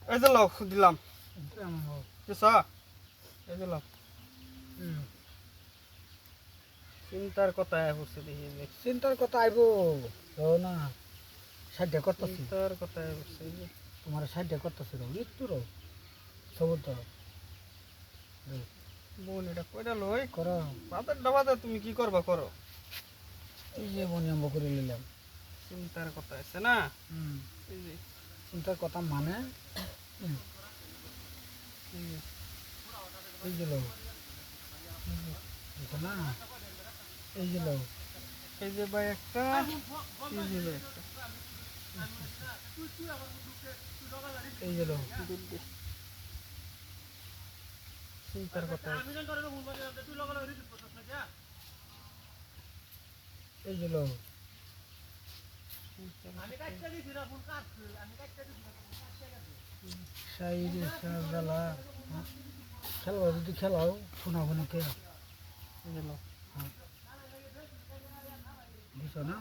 এই যে লক দিলাম দিলাম দিছা এই যে লক চিন্তার কথা বলছে দেখি যে চিন্তার কথা আইবো না সাহায্য করতেছি চিন্তার কথা বলছে যে তোমার সাহায্য করতেছি একটু রো সবুর তো বোন এটা কইরা লই করো বাজার ডাবাতে তুমি কি করবা করো এই যে বনিয়ম করে নিলাম চিন্তার কথা আছে না এই যে চিন্তার কথা মানে এই যে লো না এই যে লো এই যে ভাই একটা এই যে ভাই একটা এই যে লো চিন্তার কথা এই যে লো সাইডে সাজালা খেলবা যদি খেলাও শোনাবো না কে এই যে লক বুঝছো না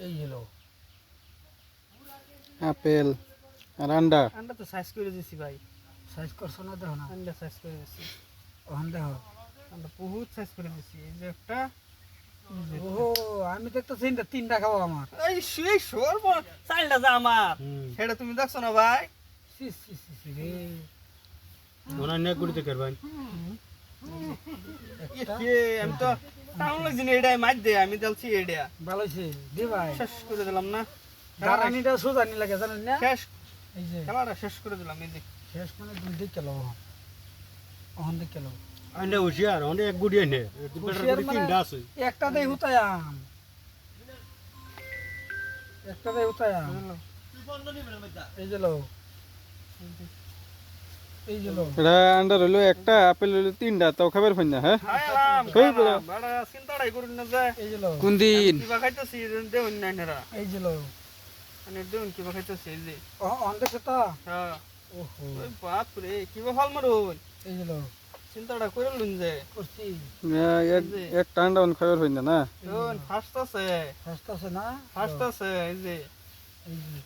এই যে লো আপেল আর আন্ডা আন্ডা তো সাইজ করে দিছি ভাই সাইজ করছো না দেখো না আন্ডা সাইজ করে দিছি ওখান দেখো আন্ডা বহুত সাইজ করে দিছি এই যে একটা ও আমি দেখতেছি তিনটা খাবো আমার এই সেই সর্ব চাইল্ডা যা আমার সেটা তুমি দেখছো না ভাই সি সি সি সি রে ওনা নে কুড়িতে করবেন একটা কে আমি তো টাউন লাগছি না এটাই মার দে আমি দেখছি এটা ভালো হয়েছে দি ভাই শেষ করে দিলাম না দাঁড়ানিটা সোজানি লাগে জানেন না শেষ এই যে খেলাটা শেষ করে দিলাম এই যে শেষ মানে দুই দিক খেলো ওখান দিক খেলো আইনে হুশিয়ার ওনে এক গুড়িয়ে নে হুঁশিয়ার মানে তিনটা আছে একটা দেই হুতায়াম একটা দেই হুতায়াম এই যে লো এই যে লো এটা আন্ডা রইলো একটা আপেল রইলো তিনটা তাও খাবার পাই না হ্যাঁ হাই আলাম কই বড়? বড় চিন্তাটাই করুন না যে এই যে লো কোন দিন কিবা খাইতেছি দেউন না নেরা এই যে লো মানে দেউন কিবা খাইতেছি এই যে ওখান দেখছো তো হ্যাঁ ওহো ওই বাপ রে কিবা ফল মারুন এই যে লো চিন্তাটা করে লুন যে করছি একটা আন্ডা খাবার পাই না না দেউন ফার্স্ট আছে ফার্স্ট আছে না ফার্স্ট আছে এই যে এই যে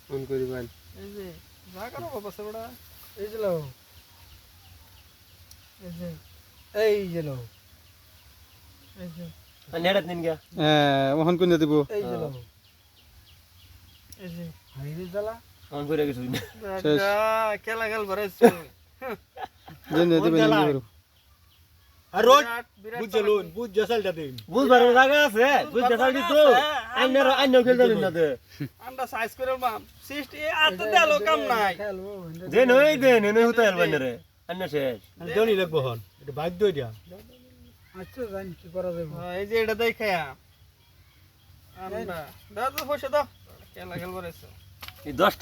ফোন করিবেন এই যে যা করো বাবা সেবড়া এই যে লো এই যে এই যে লো এই যে নেড়াত নিন গা হ্যাঁ ওখান কোন দিব এই যে লো এই যে হাইরে জ্বালা ফোন করে কিছু না শেষ। খেলা খেল ভরাইছে জেনে দিবেন জ্বালা। এমনি আর রোজ বিরাট বিরাট বুঝ চলুন বুঝ জসালটা দিন বুঝবার জায়গা আছে বুঝ জসাল দিত আইনের আইনের খেল দিন না দে আন্ডা সাইজ করে মাম সিস্ট এ আত দেলো কাম নাই খেলবো যে নই দে নই হতে আলবেন রে আইনা শেষ দেউনি লাগবো হন এটা ভাগ দই দিয়া আচ্ছা জানি কি করা যাবে এই যে এটা দেখে আন্ডা দাদা পয়সা দাও খেলা খেল ভরাইছে এই 10